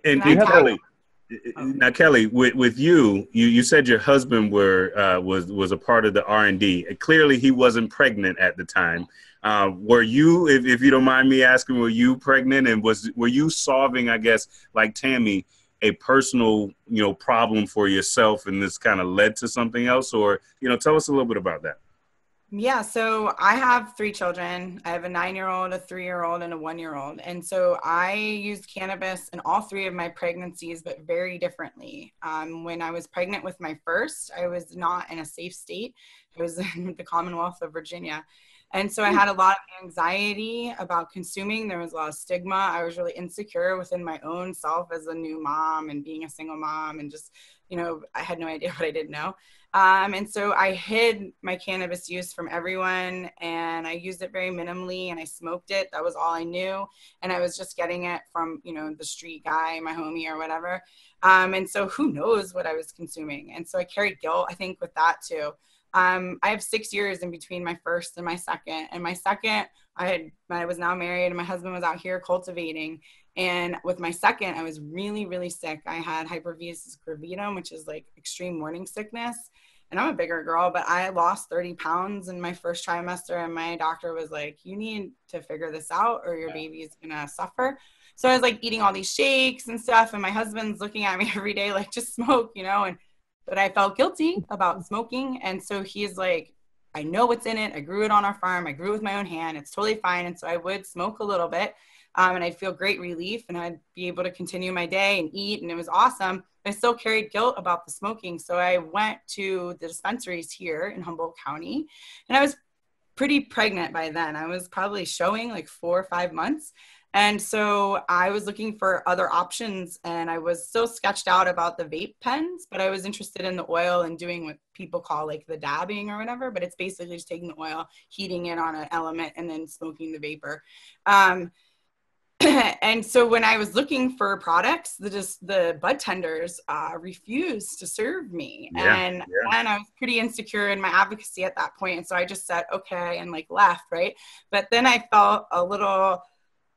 And Kelly, now Kelly, with you said your husband was a part of the R&D. Clearly, he wasn't pregnant at the time. Were you, if you don't mind me asking, were you pregnant, and were you solving, I guess, like Tammy, a personal problem for yourself, and this kind of led to something else? Or tell us a little bit about that. Yeah, so I have 3 children. I have a 9-year-old, a 3-year-old, and a 1-year-old. And so I used cannabis in all 3 of my pregnancies, but very differently. When I was pregnant with my first, I was not in a safe state. I was in the Commonwealth of Virginia. And so I had a lot of anxiety about consuming. There was a lot of stigma. I was really insecure within my own self as a new mom and being a single mom, and just, I had no idea what I didn't know. And so I hid my cannabis use from everyone, and I used it very minimally, and I smoked it. That was all I knew. And I was just getting it from, the street guy, my homie or whatever. And so who knows what I was consuming. And so I carried guilt, I think, with that too. I have 6 years in between my first and my second. And my second, I was now married, and my husband was out here cultivating. And with my second, I was really, really sick. I had hypervisus gravidum, which is like extreme morning sickness. And I'm a bigger girl, but I lost 30 pounds in my first trimester. And my doctor was like, you need to figure this out or your baby's going to suffer. So I was like eating all these shakes and stuff. And my husband's looking at me every day, like, just smoke, but I felt guilty about smoking. And so he's like, I know what's in it. I grew it on our farm. I grew it with my own hand. It's totally fine. And so I would smoke a little bit, and I'd feel great relief, and I'd be able to continue my day and eat. And it was awesome. I still carried guilt about the smoking. So I went to the dispensaries here in Humboldt County, and I was pretty pregnant by then. I was probably showing like 4 or 5 months. And so I was looking for other options, and I was still sketched out about the vape pens, but I was interested in the oil and doing what people call like the dabbing or whatever, but it's basically just taking the oil, heating it on an element, and then smoking the vapor. And so when I was looking for products, the bud tenders refused to serve me. And I was pretty insecure in my advocacy at that point. And so I just said, okay, and like left, right? But then I felt a little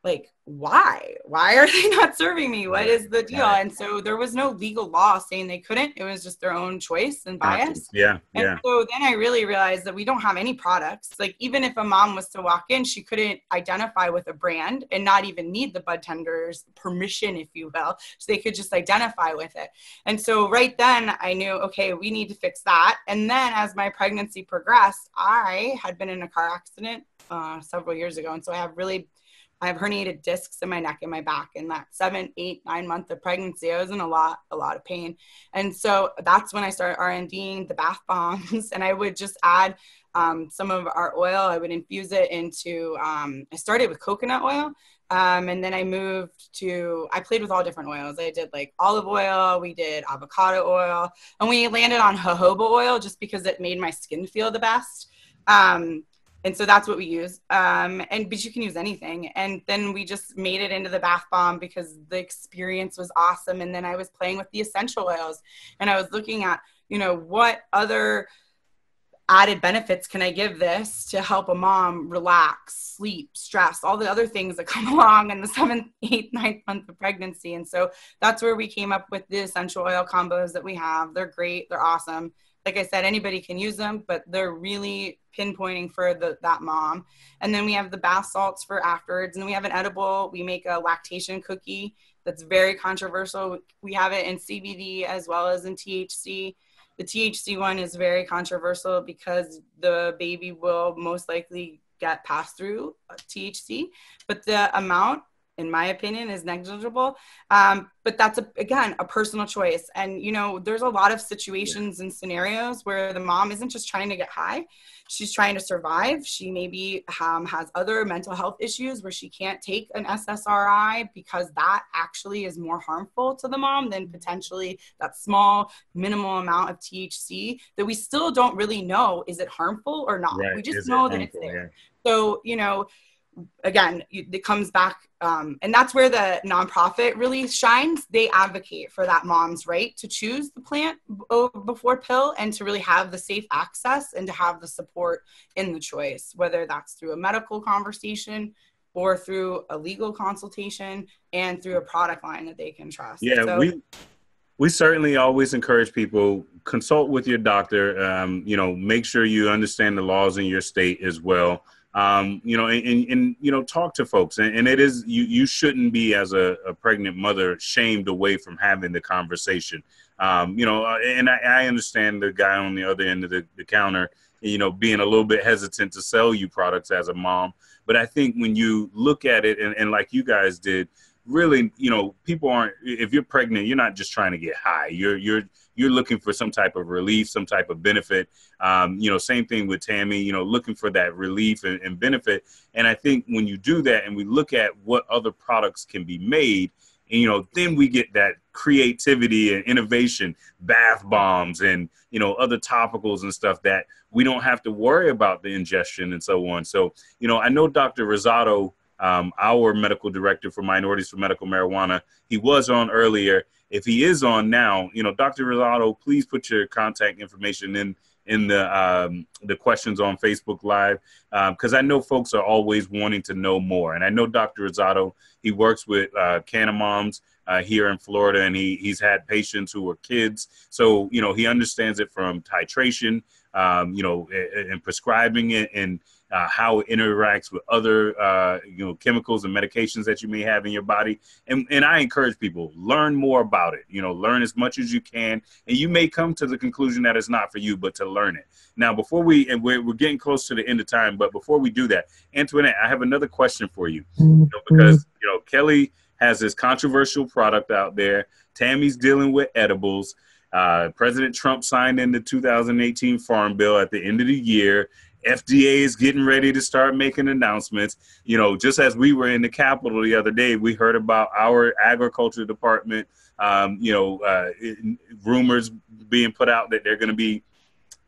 like, why are they not serving me? What is the deal? And so there was no legal law saying they couldn't. It was just their own choice and bias. And so then I really realized that we don't have any products. Like, even if a mom was to walk in, she couldn't identify with a brand and not even need the bud tenders permission, if you will. So they could just identify with it. And so right then I knew, okay, we need to fix that. And then as my pregnancy progressed, I had been in a car accident several years ago. And so I have herniated discs in my neck and my back. And that 7, 8, 9 months of pregnancy, I was in a lot of pain. And so that's when I started R&Ding the bath bombs. And I would just add some of our oil. I would infuse it into, I started with coconut oil. And then I played with all different oils. I did like olive oil, we did avocado oil, and we landed on jojoba oil just because it made my skin feel the best. And so that's what we use. But you can use anything. And then we just made it into the bath bomb because the experience was awesome. And then I was playing with the essential oils, and I was looking at, what other added benefits can I give this to help a mom relax, sleep, stress, all the other things that come along in the 7th, 8th, 9th month of pregnancy. And so that's where we came up with the essential oil combos that we have. They're great. They're awesome. Like I said, anybody can use them, but they're really pinpointing for that mom. And then we have the bath salts for afterwards. And then we have an edible. We make a lactation cookie that's very controversial. We have it in CBD as well as in THC. The THC one is very controversial because the baby will most likely get passed through THC, but the amount, in my opinion, is negligible. But that's, again, a personal choice. And, there's a lot of situations and scenarios where the mom isn't just trying to get high. She's trying to survive. She maybe has other mental health issues where she can't take an SSRI because that actually is more harmful to the mom than potentially that small minimal amount of THC that we still don't really know, is it harmful or not? We just know that it's there. So, again, it comes back, and that's where the nonprofit really shines. They advocate for that mom's right to choose the plant before pill, and to really have the safe access and to have the support in the choice, whether that's through a medical conversation or through a legal consultation and through a product line that they can trust. We certainly always encourage people, consult with your doctor, make sure you understand the laws in your state as well. And talk to folks, and it is, you shouldn't be, as a pregnant mother, shamed away from having the conversation. And I understand the guy on the other end of the counter, being a little bit hesitant to sell you products as a mom. But I think when you look at it and like you guys did, really, people aren't, if you're pregnant, you're not just trying to get high. You're looking for some type of relief, some type of benefit. Same thing with Tammy, looking for that relief and benefit. And I think when you do that and we look at what other products can be made, and, then we get that creativity and innovation, bath bombs and, other topicals and stuff that we don't have to worry about the ingestion and so on. So, I know Dr. Rosado, our medical director for Minorities for Medical Marijuana, he was on earlier. If he is on now, Dr. Rosado, please put your contact information in the questions on Facebook Live, because I know folks are always wanting to know more. And I know Dr. Rosado, he works with Canna Moms here in Florida, and he's had patients who are kids. So, he understands it from titration, and prescribing it, and how it interacts with other, chemicals and medications that you may have in your body. And I encourage people, learn more about it, learn as much as you can. And you may come to the conclusion that it's not for you, but to learn it. Now, we're getting close to the end of time, but before we do that, Antoinette, I have another question for you, because, Kelly has this controversial product out there. Tammy's dealing with edibles. President Trump signed in the 2018 Farm Bill at the end of the year. FDA is getting ready to start making announcements. Just as we were in the Capitol the other day, we heard about our agriculture department, rumors being put out that they're going to be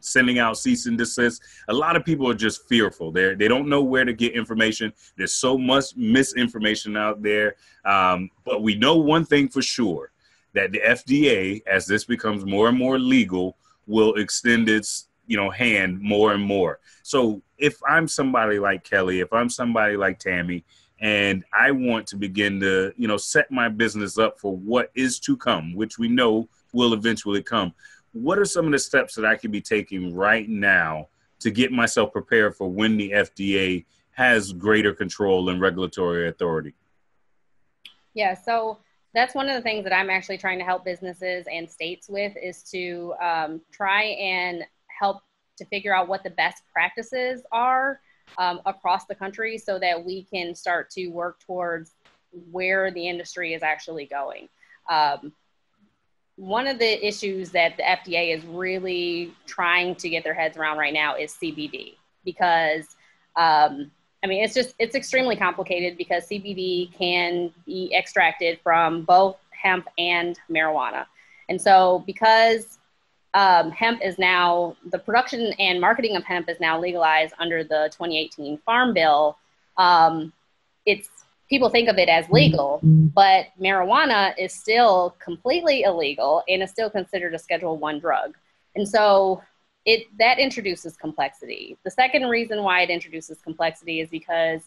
sending out cease and desist. A lot of people are just fearful. They don't know where to get information. There's so much misinformation out there. But we know one thing for sure, that the FDA, as this becomes more and more legal, will extend its hand more and more. So if I'm somebody like Kelly, if I'm somebody like Tammy, and I want to begin to, set my business up for what is to come, which we know will eventually come, what are some of the steps that I could be taking right now to get myself prepared for when the FDA has greater control and regulatory authority? Yeah, so that's one of the things that I'm actually trying to help businesses and states with, is to try and help to figure out what the best practices are across the country, so that we can start to work towards where the industry is actually going. One of the issues that the FDA is really trying to get their heads around right now is CBD, because it's extremely complicated, because CBD can be extracted from both hemp and marijuana. And so because hemp is now, the production and marketing of hemp is now legalized under the 2018 Farm Bill, people think of it as legal, but marijuana is still completely illegal and is still considered a Schedule I drug. And so that introduces complexity. The second reason why it introduces complexity is because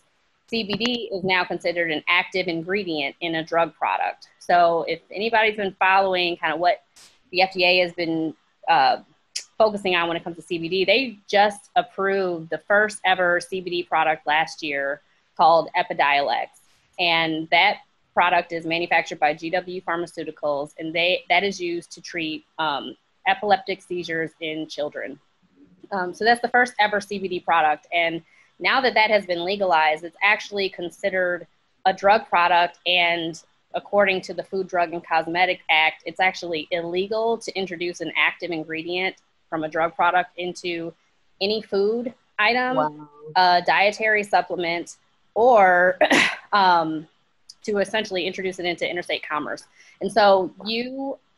CBD is now considered an active ingredient in a drug product. So if anybody's been following kind of what the FDA has been focusing on when it comes to CBD, they just approved the first ever CBD product last year called Epidiolex. And that product is manufactured by GW Pharmaceuticals, and that is used to treat epileptic seizures in children. So that's the first ever CBD product. And now that has been legalized, it's actually considered a drug product. And according to the Food, Drug, and Cosmetic Act, it's actually illegal to introduce an active ingredient from a drug product into any food item, dietary supplement, or to essentially introduce it into interstate commerce. And so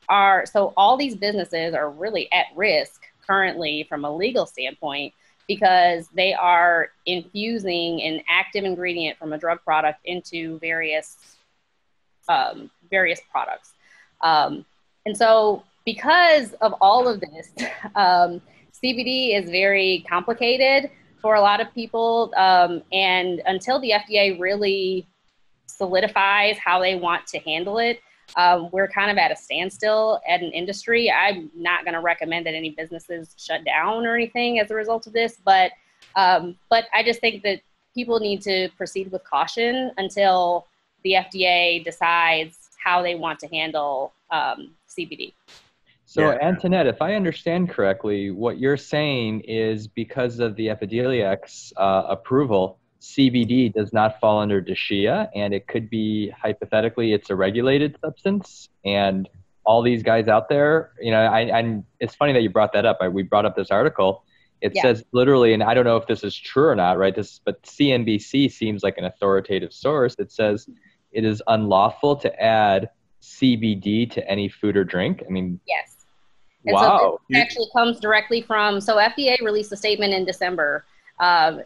all these businesses are really at risk currently from a legal standpoint, because they are infusing an active ingredient from a drug product into various products. And so because of all of this, CBD is very complicated for a lot of people. And until the FDA really solidifies how they want to handle it, we're kind of at a standstill at an industry. I'm not going to recommend that any businesses shut down or anything as a result of this, but I just think that people need to proceed with caution until the FDA decides how they want to handle CBD. So Antoinette, if I understand correctly, what you're saying is because of the Epidiolex approval, CBD does not fall under DSHEA, and it could be, hypothetically, it's a regulated substance. And all these guys out there, it's funny that you brought that up. We brought up this article. It says literally, and I don't know if this is true or not, right? But CNBC seems like an authoritative source. It says it is unlawful to add CBD to any food or drink. Yes. And wow. So this actually comes directly from, FDA released a statement in December, and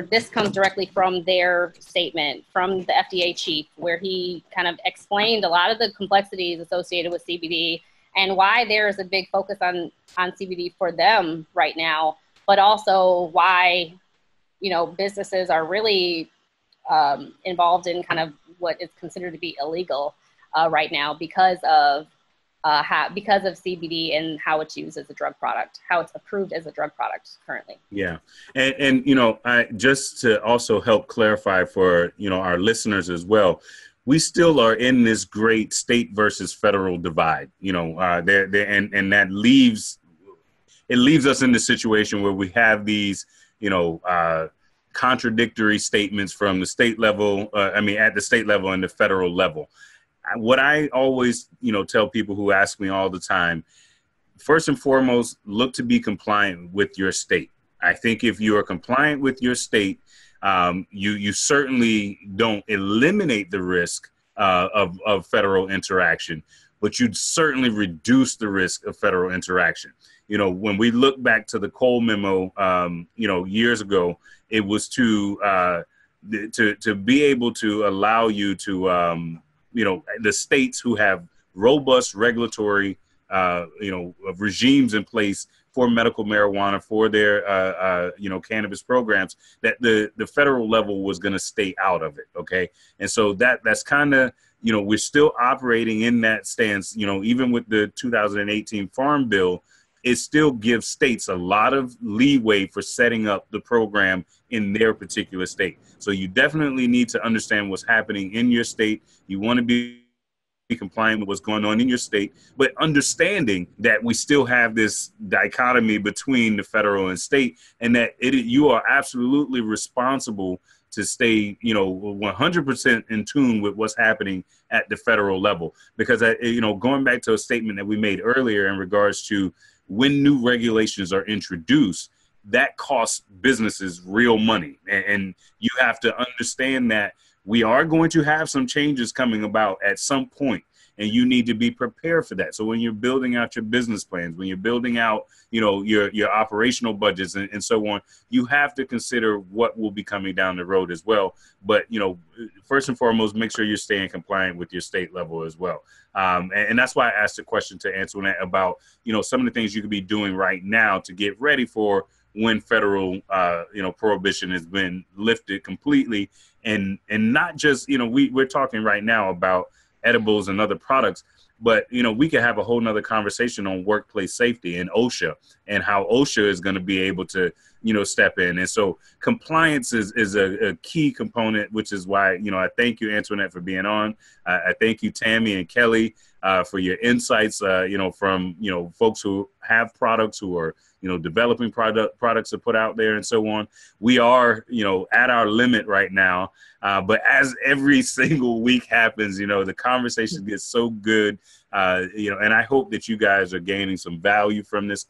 this comes directly from their statement from the FDA chief, where he kind of explained a lot of the complexities associated with CBD and why there is a big focus on CBD for them right now, but also why, businesses are really involved in kind of what is considered to be illegal right now because of CBD and how it's used as a drug product, how it's approved as a drug product currently. Yeah. And I just to also help clarify for, our listeners as well, we still are in this great state versus federal divide, and that leaves us in the situation where we have these, contradictory statements from the state level, at the state level and the federal level. What I always, tell people who ask me all the time, first and foremost, look to be compliant with your state. I think if you are compliant with your state, you certainly don't eliminate the risk of federal interaction, but you'd certainly reduce the risk of federal interaction. you know, when we look back to the Cole memo, you know, years ago, it was to be able to allow you to, you know, the states who have robust regulatory, you know, regimes in place for medical marijuana, for their, you know, cannabis programs, that the federal level was going to stay out of it. Okay. And so that's kind of, you know, we're still operating in that stance, you know, even with the 2018 Farm Bill, it still gives states a lot of leeway for setting up the program in their particular state. So you definitely need to understand what's happening in your state. You want to be compliant with what's going on in your state, but understanding that we still have this dichotomy between the federal and state, and that you are absolutely responsible to stay, you know, 100% in tune with what's happening at the federal level. Because, you know, going back to a statement that we made earlier in regards to when new regulations are introduced, that costs businesses real money. And you have to understand that we are going to have some changes coming about at some point, and you need to be prepared for that. So when you're building out your business plans, when you're building out, you know, your operational budgets and so on, you have to consider what will be coming down the road as well. But, you know, first and foremost, make sure you're staying compliant with your state level as well. And that's why I asked the question to Antoinette about, you know, some of the things you could be doing right now to get ready for when federal, you know, prohibition has been lifted completely. And not just, you know, we're talking right now about edibles and other products, but, you know, we could have a whole nother conversation on workplace safety and OSHA, and how OSHA is going to be able to, you know, step in. And so compliance is a key component, which is why, you know, I thank you, Antoinette, for being on. I thank you, Tammy and Kelly, for your insights, you know, from, you know, folks who have products, who are, you know, developing products to put out there and so on. We are, you know, at our limit right now. But as every single week happens, you know, the conversation gets so good, you know, and I hope that you guys are gaining some value from this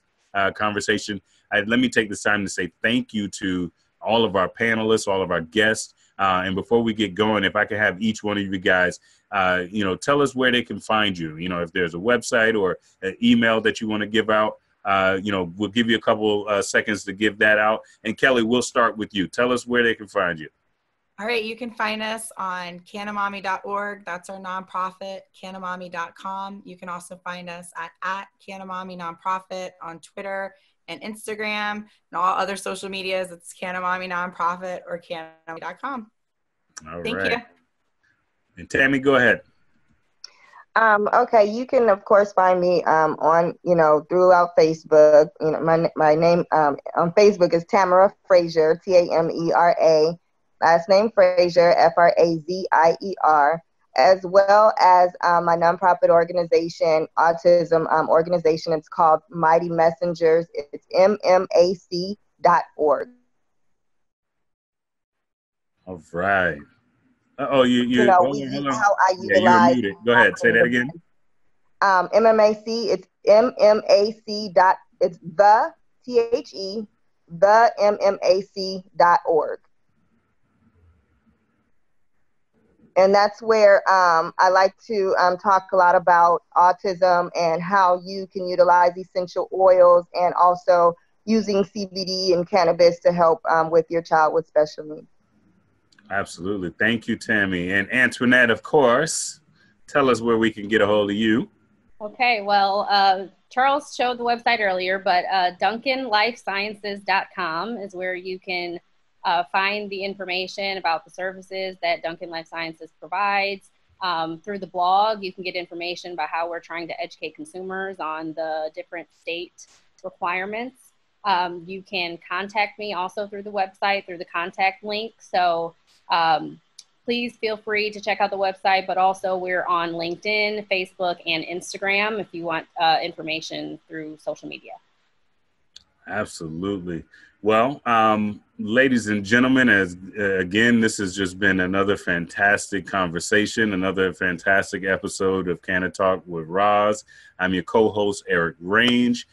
conversation. Let me take this time to say thank you to all of our panelists, all of our guests. And before we get going, if I could have each one of you guys, you know, tell us where they can find you. You know, if there's a website or an email that you want to give out, you know, we'll give you a couple seconds to give that out. And Kelly, we'll start with you. Tell us where they can find you. All right, you can find us on cannamommy.org. That's our nonprofit, cannamommy.com. You can also find us at Cannamommy Nonprofit on Twitter and Instagram and all other social medias. It's Cannamommy Nonprofit or cannamommy.com. All Thank right. you. And Tammy, go ahead. Okay, you can of course find me on, you know, throughout Facebook. You know, my name on Facebook is Tamara Frazier, Tamera. Last name Frazier, Frazier, as well as my nonprofit organization, autism organization. It's called Mighty Messengers. It's MMAC.org. All right. Oh, You know, hold on. how I Yeah, you were utilize. muted. Go ahead. Say that again. MMAC. It's MMAC. It's the THE the MMAC.org. And that's where I like to talk a lot about autism and how you can utilize essential oils, and also using CBD and cannabis to help with your child with special needs. Absolutely. Thank you, Tammy. And Antoinette, of course, tell us where we can get a hold of you. Okay, well, Charles showed the website earlier, but DuncanLifeSciences.com is where you can find the information about the services that Duncan Life Sciences provides. Through the blog, you can get information about how we're trying to educate consumers on the different state requirements. You can contact me also through the website, through the contact link. So please feel free to check out the website, but also we're on LinkedIn, Facebook, and Instagram if you want information through social media. Absolutely. Well, ladies and gentlemen, again, this has just been another fantastic conversation, another fantastic episode of CannaTalk with Roz. I'm your co-host, Eric Range.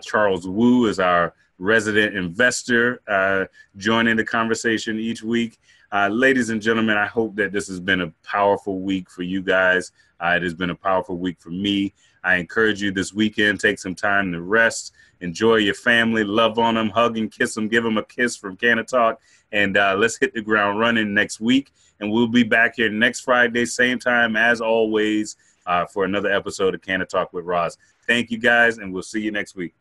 Charles Wu is our resident investor joining the conversation each week. Ladies and gentlemen, I hope that this has been a powerful week for you guys. It has been a powerful week for me. I encourage you this weekend, take some time to rest, enjoy your family, love on them, hug and kiss them, give them a kiss from CannaTalk, and let's hit the ground running next week. And we'll be back here next Friday, same time as always, for another episode of CannaTalk with Roz. Thank you guys, and we'll see you next week.